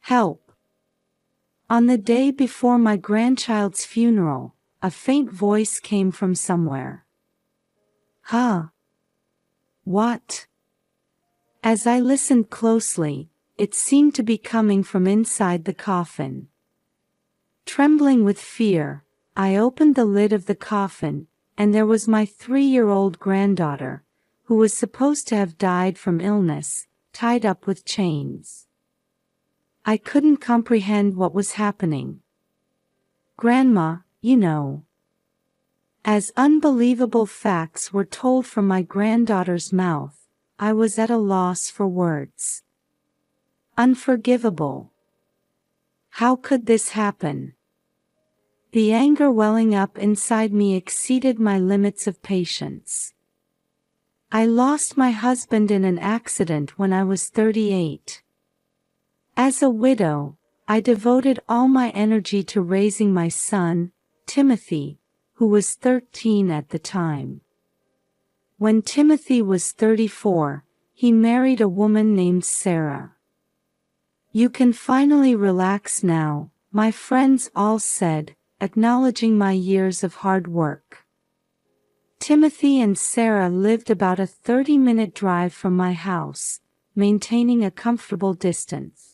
Help! On the day before my grandchild's funeral, a faint voice came from somewhere. Huh? What? As I listened closely, it seemed to be coming from inside the coffin. Trembling with fear, I opened the lid of the coffin, and there was my 3-year-old granddaughter, who was supposed to have died from illness, tied up with chains. I couldn't comprehend what was happening. Grandma, you know. As unbelievable facts were told from my granddaughter's mouth, I was at a loss for words. Unforgivable. How could this happen? The anger welling up inside me exceeded my limits of patience. I lost my husband in an accident when I was 38. As a widow, I devoted all my energy to raising my son, Timothy, who was 13 at the time. When Timothy was 34, he married a woman named Sarah. "You can finally relax now," my friends all said, acknowledging my years of hard work. Timothy and Sarah lived about a 30-minute drive from my house, maintaining a comfortable distance.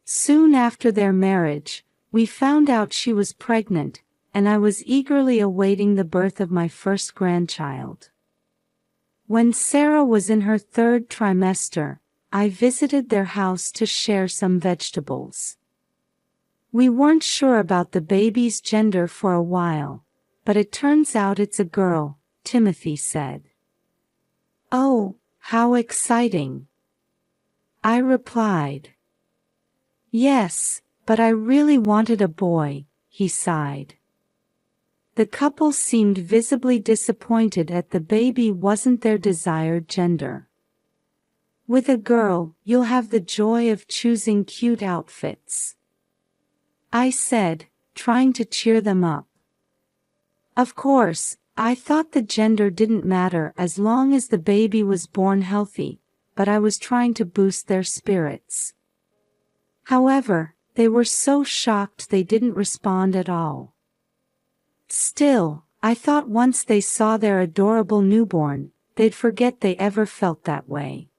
Soon after their marriage, we found out she was pregnant, and I was eagerly awaiting the birth of my first grandchild. When Sarah was in her 3rd trimester, I visited their house to share some vegetables. We weren't sure about the baby's gender for a while, but it turns out it's a girl, Timothy said. "Oh, how exciting!" I replied. "Yes, but I really wanted a boy," he sighed. The couple seemed visibly disappointed that the baby wasn't their desired gender. "With a girl, you'll have the joy of choosing cute outfits," I said, trying to cheer them up. Of course, I thought the gender didn't matter as long as the baby was born healthy, but I was trying to boost their spirits. However, they were so shocked they didn't respond at all. Still, I thought once they saw their adorable newborn, they'd forget they ever felt that way.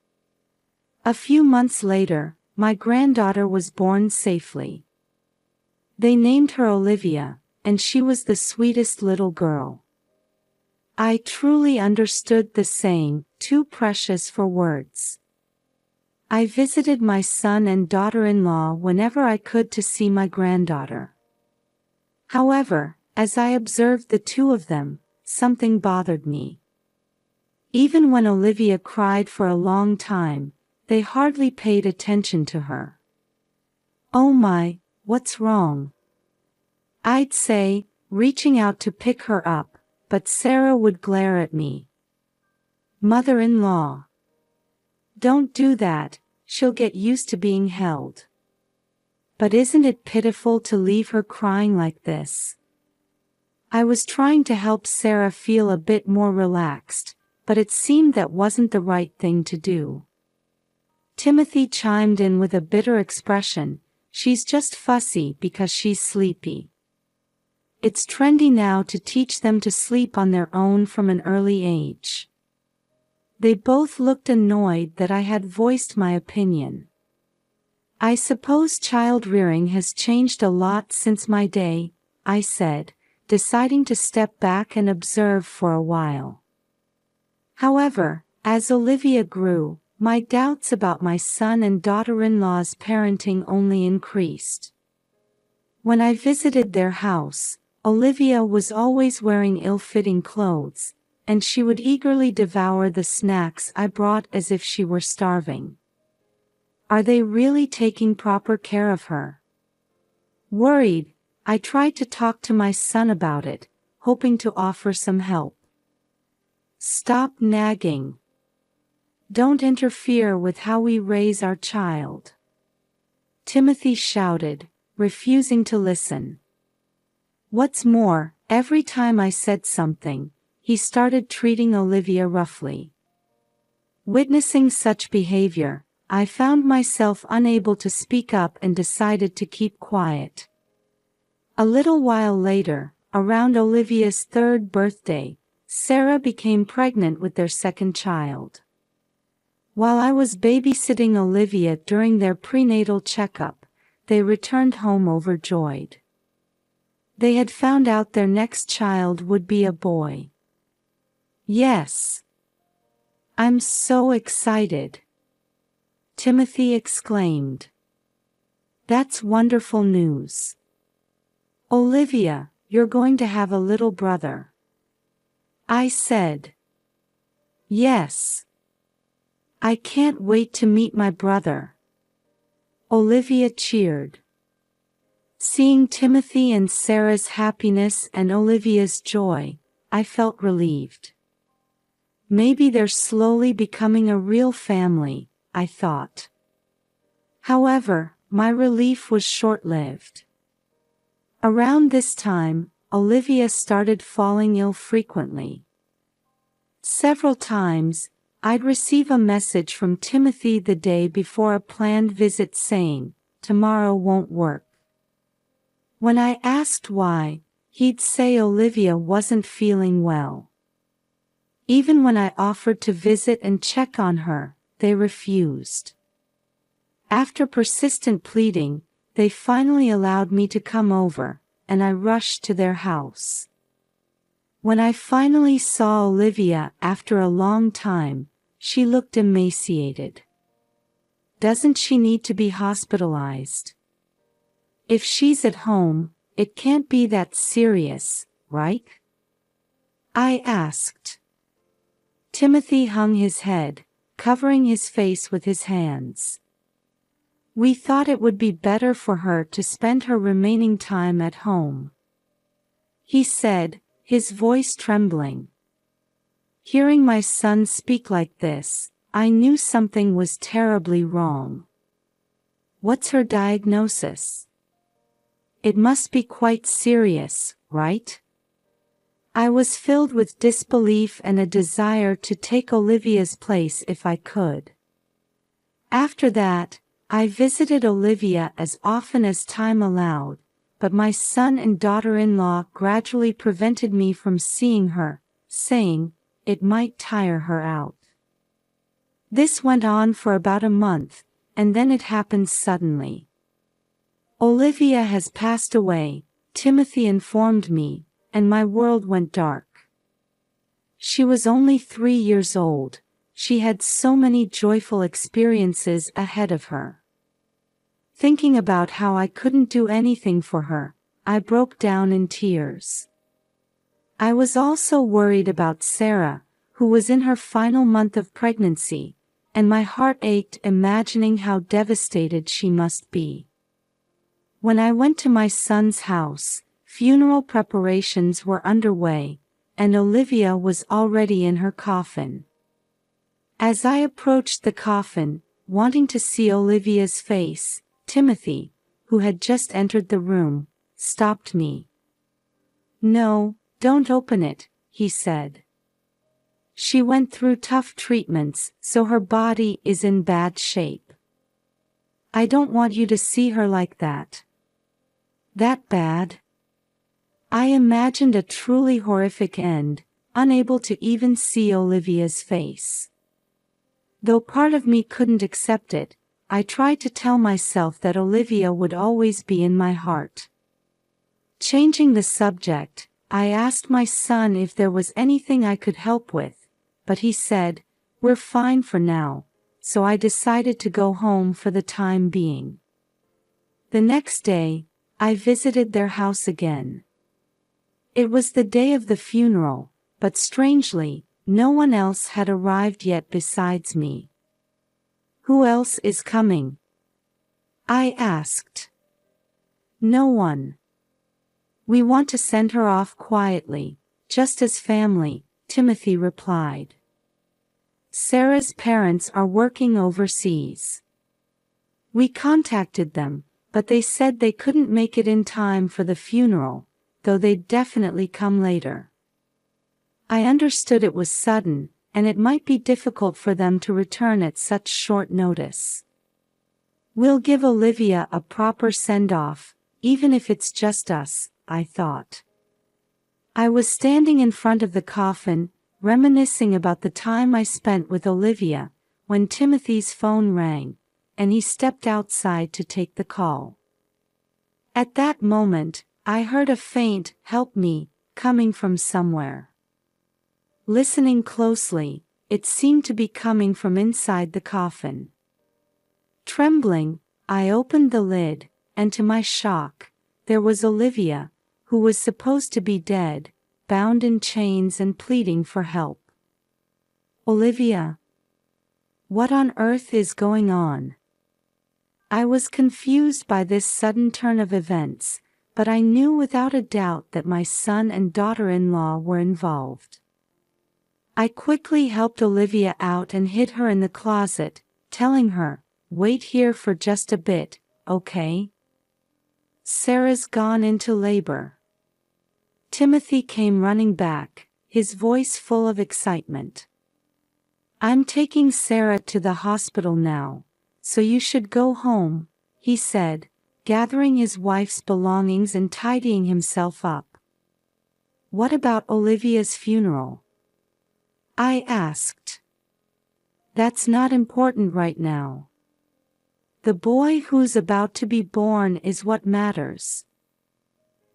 A few months later, my granddaughter was born safely. They named her Olivia, and she was the sweetest little girl. I truly understood the saying, "too precious for words." I visited my son and daughter-in-law whenever I could to see my granddaughter. However, as I observed the two of them, something bothered me. Even when Olivia cried for a long time, they hardly paid attention to her. "Oh my, what's wrong?" I'd say, reaching out to pick her up, but Sarah would glare at me. "Mother-in-law, don't do that, she'll get used to being held." But isn't it pitiful to leave her crying like this? I was trying to help Sarah feel a bit more relaxed, but it seemed that wasn't the right thing to do. Timothy chimed in with a bitter expression, "She's just fussy because she's sleepy." It's trendy now to teach them to sleep on their own from an early age. They both looked annoyed that I had voiced my opinion. "I suppose child-rearing has changed a lot since my day," I said, deciding to step back and observe for a while. However, as Olivia grew, my doubts about my son and daughter-in-law's parenting only increased. When I visited their house, Olivia was always wearing ill-fitting clothes, and she would eagerly devour the snacks I brought as if she were starving. Are they really taking proper care of her? Worried, I tried to talk to my son about it, hoping to offer some help. "Stop nagging. Don't interfere with how we raise our child," Timothy shouted, refusing to listen. What's more, every time I said something, he started treating Olivia roughly. Witnessing such behavior, I found myself unable to speak up and decided to keep quiet. A little while later, around Olivia's third birthday, Sarah became pregnant with their second child. While I was babysitting Olivia during their prenatal checkup, they returned home overjoyed. They had found out their next child would be a boy. "Yes. I'm so excited," Timothy exclaimed. "That's wonderful news. Olivia, you're going to have a little brother," I said. "Yes. I can't wait to meet my brother," Olivia cheered. Seeing Timothy and Sarah's happiness and Olivia's joy, I felt relieved. Maybe they're slowly becoming a real family, I thought. However, my relief was short-lived. Around this time, Olivia started falling ill frequently. Several times, I'd receive a message from Timothy the day before a planned visit saying, "Tomorrow won't work." When I asked why, he'd say Olivia wasn't feeling well. Even when I offered to visit and check on her, they refused. After persistent pleading, they finally allowed me to come over, and I rushed to their house. When I finally saw Olivia after a long time, she looked emaciated. "Doesn't she need to be hospitalized? If she's at home, it can't be that serious, right?" I asked. Timothy hung his head, covering his face with his hands. "We thought it would be better for her to spend her remaining time at home," he said, his voice trembling. Hearing my son speak like this, I knew something was terribly wrong. "What's her diagnosis? It must be quite serious, right?" I was filled with disbelief and a desire to take Olivia's place if I could. After that, I visited Olivia as often as time allowed, but my son and daughter-in-law gradually prevented me from seeing her, saying, it might tire her out. This went on for about a month, and then it happened suddenly. "Olivia has passed away," Timothy informed me, and my world went dark. She was only 3 years old. She had so many joyful experiences ahead of her. Thinking about how I couldn't do anything for her, I broke down in tears. I was also worried about Sarah, who was in her final month of pregnancy, and my heart ached imagining how devastated she must be. When I went to my son's house, funeral preparations were underway, and Olivia was already in her coffin. As I approached the coffin, wanting to see Olivia's face, Timothy, who had just entered the room, stopped me. "No, don't open it," he said. "She went through tough treatments, so her body is in bad shape. I don't want you to see her like that." "That bad?" I imagined a truly horrific end, unable to even see Olivia's face. Though part of me couldn't accept it, I tried to tell myself that Olivia would always be in my heart. Changing the subject, I asked my son if there was anything I could help with, but he said, "We're fine for now," so I decided to go home for the time being. The next day, I visited their house again. It was the day of the funeral, but strangely, no one else had arrived yet besides me. "Who else is coming?" I asked. "No one. We want to send her off quietly, just as family," Timothy replied. "Sarah's parents are working overseas. We contacted them, but they said they couldn't make it in time for the funeral, though they'd definitely come later." I understood it was sudden, and it might be difficult for them to return at such short notice. We'll give Olivia a proper send-off, even if it's just us, I thought. I was standing in front of the coffin, reminiscing about the time I spent with Olivia, when Timothy's phone rang, and he stepped outside to take the call. At that moment, I heard a faint, "Help me," coming from somewhere. Listening closely, it seemed to be coming from inside the coffin. Trembling, I opened the lid, and to my shock, there was Olivia, who was supposed to be dead, bound in chains and pleading for help. Olivia? What on earth is going on? I was confused by this sudden turn of events, but I knew without a doubt that my son and daughter-in-law were involved. I quickly helped Olivia out and hid her in the closet, telling her, "Wait here for just a bit, okay? Sarah's gone into labor." Timothy came running back, his voice full of excitement. "I'm taking Sarah to the hospital now, so you should go home," he said, gathering his wife's belongings and tidying himself up. "What about Olivia's funeral?" I asked. "That's not important right now. The boy who's about to be born is what matters."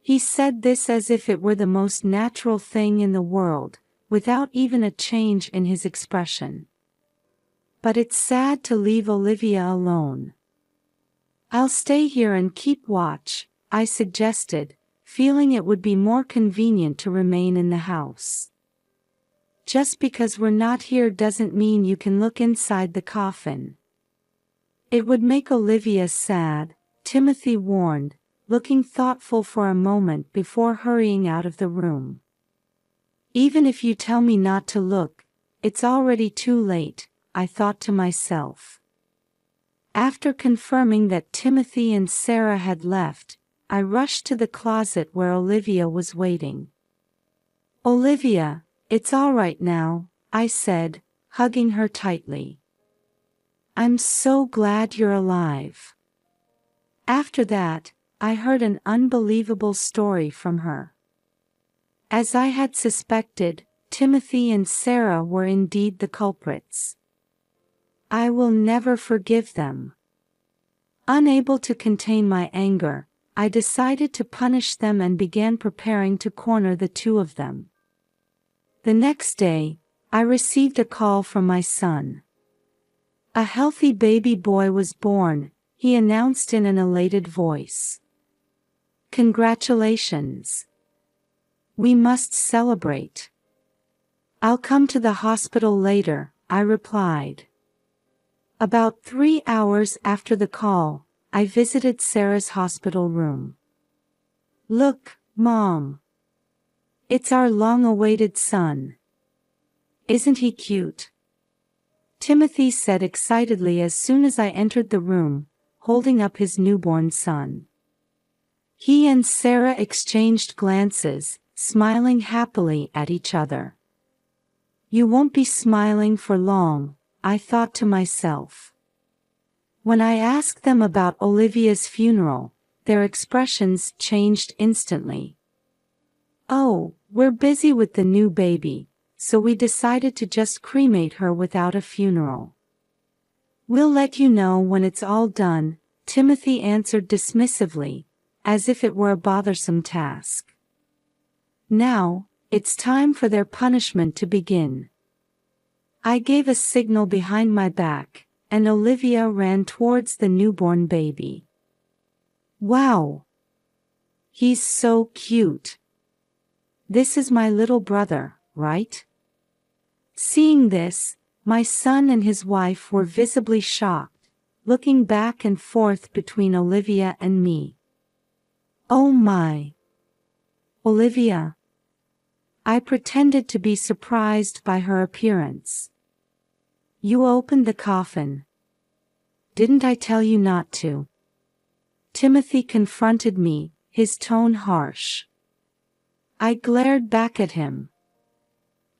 He said this as if it were the most natural thing in the world, without even a change in his expression. "But it's sad to leave Olivia alone." "I'll stay here and keep watch," I suggested, feeling it would be more convenient to remain in the house. "Just because we're not here doesn't mean you can look inside the coffin." "It would make Olivia sad," Timothy warned, looking thoughtful for a moment before hurrying out of the room. "Even if you tell me not to look, it's already too late," I thought to myself. After confirming that Timothy and Sarah had left, I rushed to the closet where Olivia was waiting. "Olivia, it's all right now," I said, hugging her tightly. "I'm so glad you're alive." After that, I heard an unbelievable story from her. As I had suspected, Timothy and Sarah were indeed the culprits. I will never forgive them. Unable to contain my anger, I decided to punish them and began preparing to corner the two of them. The next day, I received a call from my son. A healthy baby boy was born, he announced in an elated voice. "Congratulations. We must celebrate." "I'll come to the hospital later," I replied. About 3 hours after the call, I visited Sarah's hospital room. "Look, Mom. It's our long-awaited son. Isn't he cute?" Timothy said excitedly as soon as I entered the room, holding up his newborn son. He and Sarah exchanged glances, smiling happily at each other. "You won't be smiling for long," I thought to myself. When I asked them about Olivia's funeral, their expressions changed instantly. "Oh, we're busy with the new baby, so we decided to just cremate her without a funeral. We'll let you know when it's all done," Timothy answered dismissively, as if it were a bothersome task. Now, it's time for their punishment to begin. I gave a signal behind my back, and Olivia ran towards the newborn baby. "Wow! He's so cute. This is my little brother, right?" Seeing this, my son and his wife were visibly shocked, looking back and forth between Olivia and me. "Oh my! Olivia!" I pretended to be surprised by her appearance. "You opened the coffin. Didn't I tell you not to?" Timothy confronted me, his tone harsh. I glared back at him.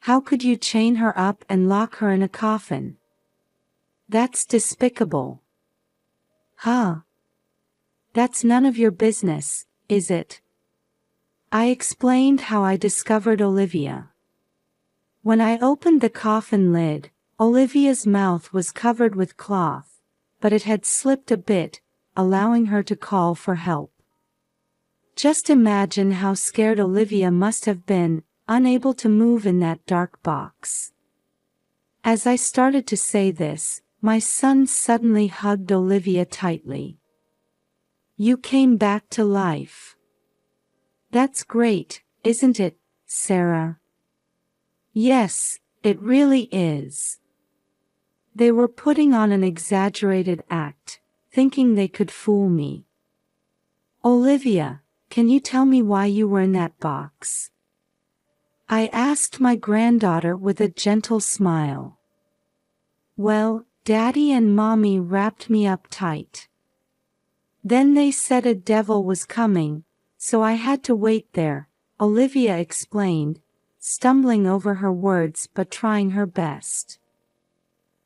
How could you chain her up and lock her in a coffin? That's despicable. Huh? That's none of your business, is it? I explained how I discovered Olivia. When I opened the coffin lid, Olivia's mouth was covered with cloth, but it had slipped a bit, allowing her to call for help. Just imagine how scared Olivia must have been, unable to move in that dark box. As I started to say this, my son suddenly hugged Olivia tightly. You came back to life. That's great, isn't it, Sarah? Yes, it really is. They were putting on an exaggerated act, thinking they could fool me. Olivia, can you tell me why you were in that box? I asked my granddaughter with a gentle smile. Well, Daddy and Mommy wrapped me up tight. Then they said a devil was coming, so I had to wait there, Olivia explained, stumbling over her words but trying her best.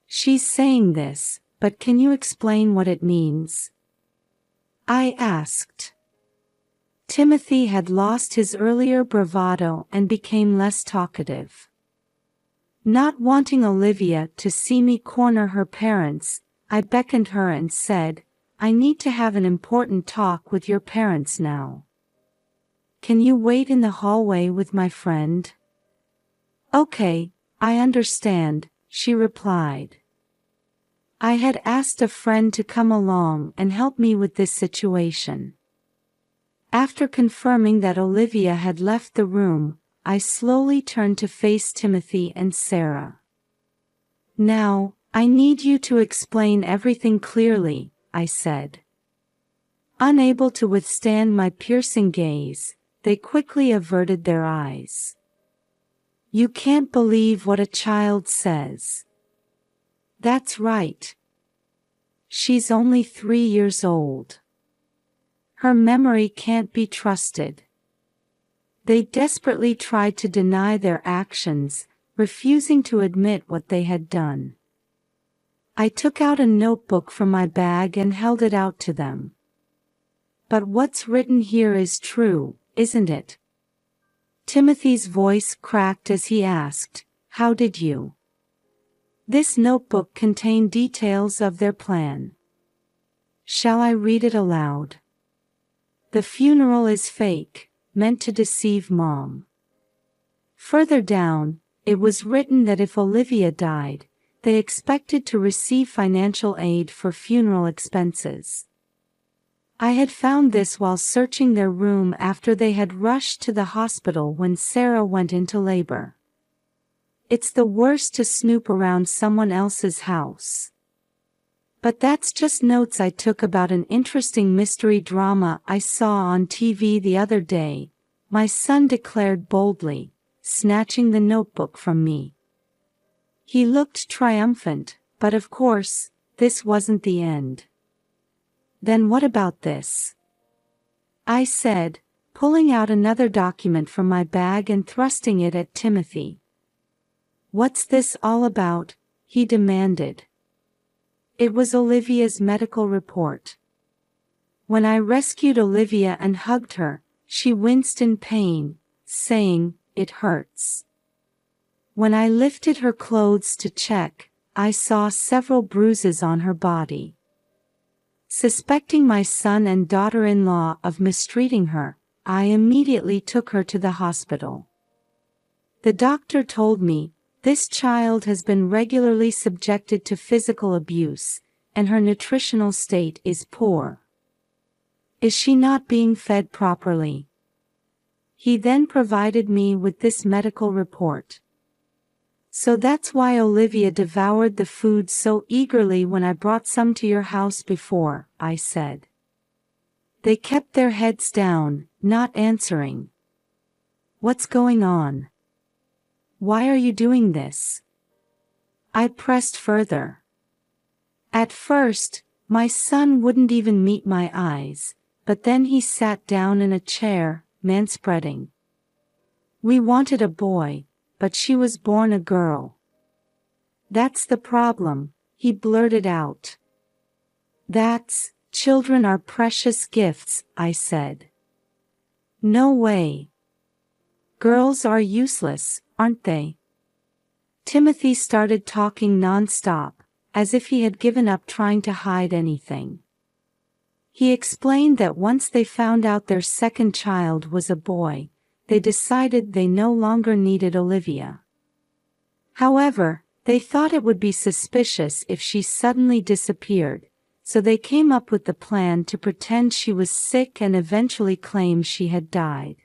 She's saying this, but can you explain what it means? I asked. Timothy had lost his earlier bravado and became less talkative. Not wanting Olivia to see me corner her parents, I beckoned her and said, I need to have an important talk with your parents now. Can you wait in the hallway with my friend? Okay, I understand, she replied. I had asked a friend to come along and help me with this situation. After confirming that Olivia had left the room, I slowly turned to face Timothy and Sarah. Now, I need you to explain everything clearly, I said. Unable to withstand my piercing gaze, they quickly averted their eyes. You can't believe what a child says. That's right. She's only 3 years old. Her memory can't be trusted. They desperately tried to deny their actions, refusing to admit what they had done. I took out a notebook from my bag and held it out to them. But what's written here is true, isn't it? Timothy's voice cracked as he asked, How did you? This notebook contained details of their plan. Shall I read it aloud? The funeral is fake, meant to deceive Mom. Further down, it was written that if Olivia died, they expected to receive financial aid for funeral expenses. I had found this while searching their room after they had rushed to the hospital when Sarah went into labor. It's the worst to snoop around someone else's house. But that's just notes I took about an interesting mystery drama I saw on TV the other day, my son declared boldly, snatching the notebook from me. He looked triumphant, but of course, this wasn't the end. Then what about this? I said, pulling out another document from my bag and thrusting it at Timothy. What's this all about? He demanded. It was Olivia's medical report. When I rescued Olivia and hugged her, she winced in pain, saying, It hurts. When I lifted her clothes to check, I saw several bruises on her body. Suspecting my son and daughter-in-law of mistreating her, I immediately took her to the hospital. The doctor told me, this child has been regularly subjected to physical abuse, and her nutritional state is poor. Is she not being fed properly? He then provided me with this medical report. So that's why Olivia devoured the food so eagerly when I brought some to your house before, I said. They kept their heads down, not answering. What's going on? Why are you doing this? I pressed further. At first, my son wouldn't even meet my eyes, but then he sat down in a chair, manspreading. We wanted a boy, but she was born a girl. That's the problem, he blurted out. Children are precious gifts, I said. No way. Girls are useless, aren't they? Timothy started talking non-stop, as if he had given up trying to hide anything. He explained that once they found out their second child was a boy, they decided they no longer needed Olivia. However, they thought it would be suspicious if she suddenly disappeared, so they came up with the plan to pretend she was sick and eventually claim she had died.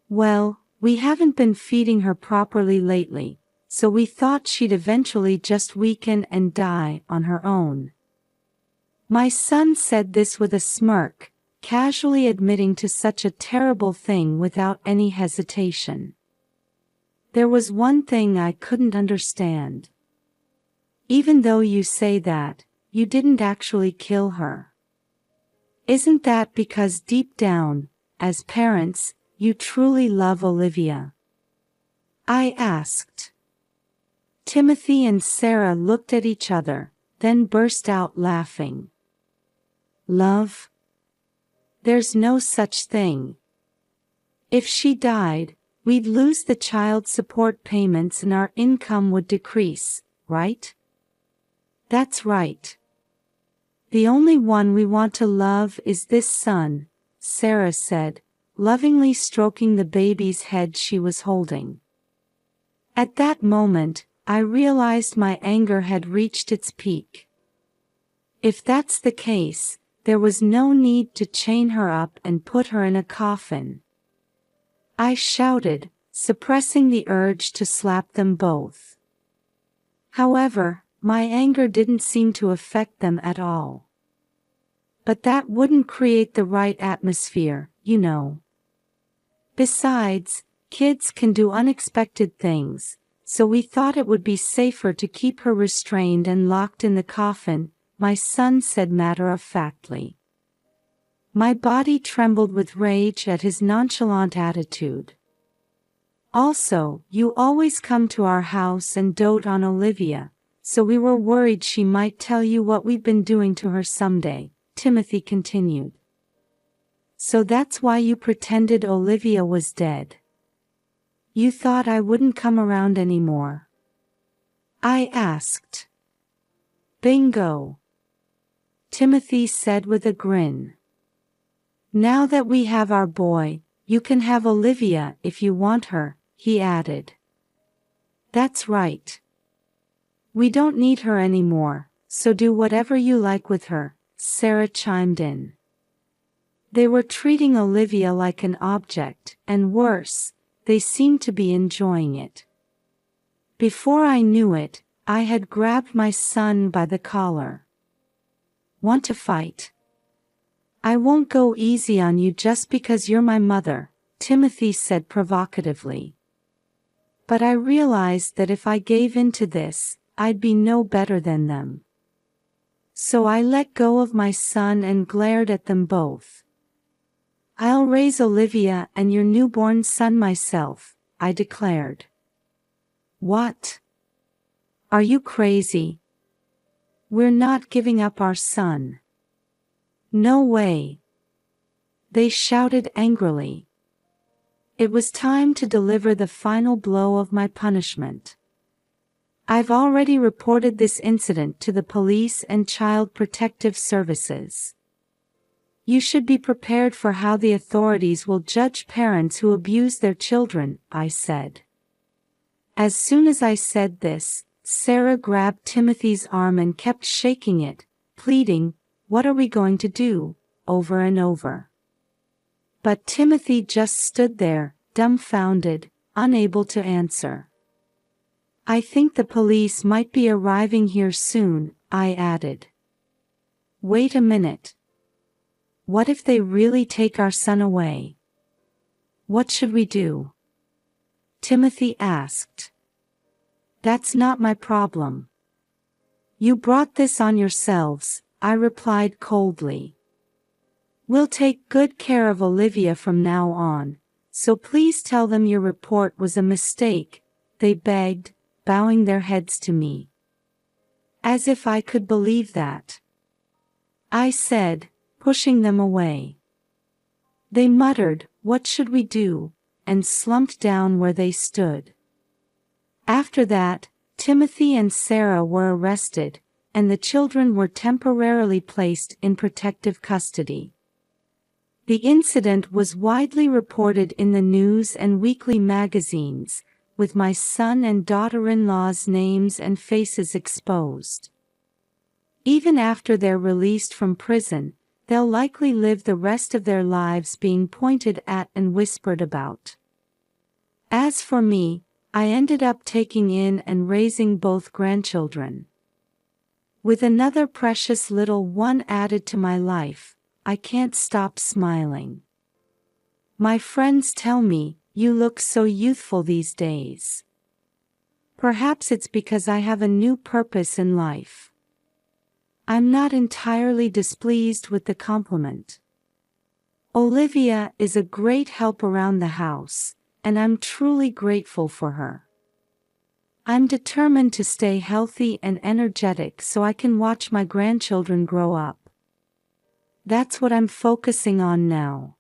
Well, we haven't been feeding her properly lately, so we thought she'd eventually just weaken and die on her own. My son said this with a smirk, casually admitting to such a terrible thing without any hesitation. There was one thing I couldn't understand. Even though you say that, you didn't actually kill her. Isn't that because deep down, as parents, you truly love Olivia? I asked. Timothy and Sarah looked at each other, then burst out laughing. Love? There's no such thing. If she died, we'd lose the child support payments and our income would decrease, right? That's right. The only one we want to love is this son, Sarah said, lovingly stroking the baby's head she was holding. At that moment, I realized my anger had reached its peak. If that's the case, there was no need to chain her up and put her in a coffin. I shouted, suppressing the urge to slap them both. However, my anger didn't seem to affect them at all. But that wouldn't create the right atmosphere, you know. Besides, kids can do unexpected things, so we thought it would be safer to keep her restrained and locked in the coffin, my son said matter-of-factly. My body trembled with rage at his nonchalant attitude. Also, you always come to our house and dote on Olivia, so we were worried she might tell you what we've been doing to her someday, Timothy continued. So that's why you pretended Olivia was dead. You thought I wouldn't come around anymore? I asked. Bingo. Timothy said with a grin. Now that we have our boy, you can have Olivia if you want her, he added. That's right. We don't need her anymore, so do whatever you like with her, Sarah chimed in. They were treating Olivia like an object, and worse, they seemed to be enjoying it. Before I knew it, I had grabbed my son by the collar. Want to fight? I won't go easy on you just because you're my mother, Timothy said provocatively. But I realized that if I gave in to this, I'd be no better than them. So I let go of my son and glared at them both. I'll raise Olivia and your newborn son myself, I declared. What? Are you crazy? We're not giving up our son. No way. They shouted angrily. It was time to deliver the final blow of my punishment. I've already reported this incident to the police and Child Protective Services. You should be prepared for how the authorities will judge parents who abuse their children, I said. As soon as I said this, Sarah grabbed Timothy's arm and kept shaking it, pleading, "What are we going to do?" over and over. But Timothy just stood there, dumbfounded, unable to answer. I think the police might be arriving here soon, I added. Wait a minute. What if they really take our son away? What should we do? Timothy asked. That's not my problem. You brought this on yourselves, I replied coldly. We'll take good care of Olivia from now on, so please tell them your report was a mistake, they begged, bowing their heads to me. As if I could believe that. I said, pushing them away. They muttered, "What should we do?" and slumped down where they stood. After that, Timothy and Sarah were arrested, and the children were temporarily placed in protective custody. The incident was widely reported in the news and weekly magazines, with my son and daughter-in-law's names and faces exposed. Even after they're released from prison, they'll likely live the rest of their lives being pointed at and whispered about. As for me, I ended up taking in and raising both grandchildren. With another precious little one added to my life, I can't stop smiling. My friends tell me, "You look so youthful these days." Perhaps it's because I have a new purpose in life. I'm not entirely displeased with the compliment. Olivia is a great help around the house, and I'm truly grateful for her. I'm determined to stay healthy and energetic so I can watch my grandchildren grow up. That's what I'm focusing on now.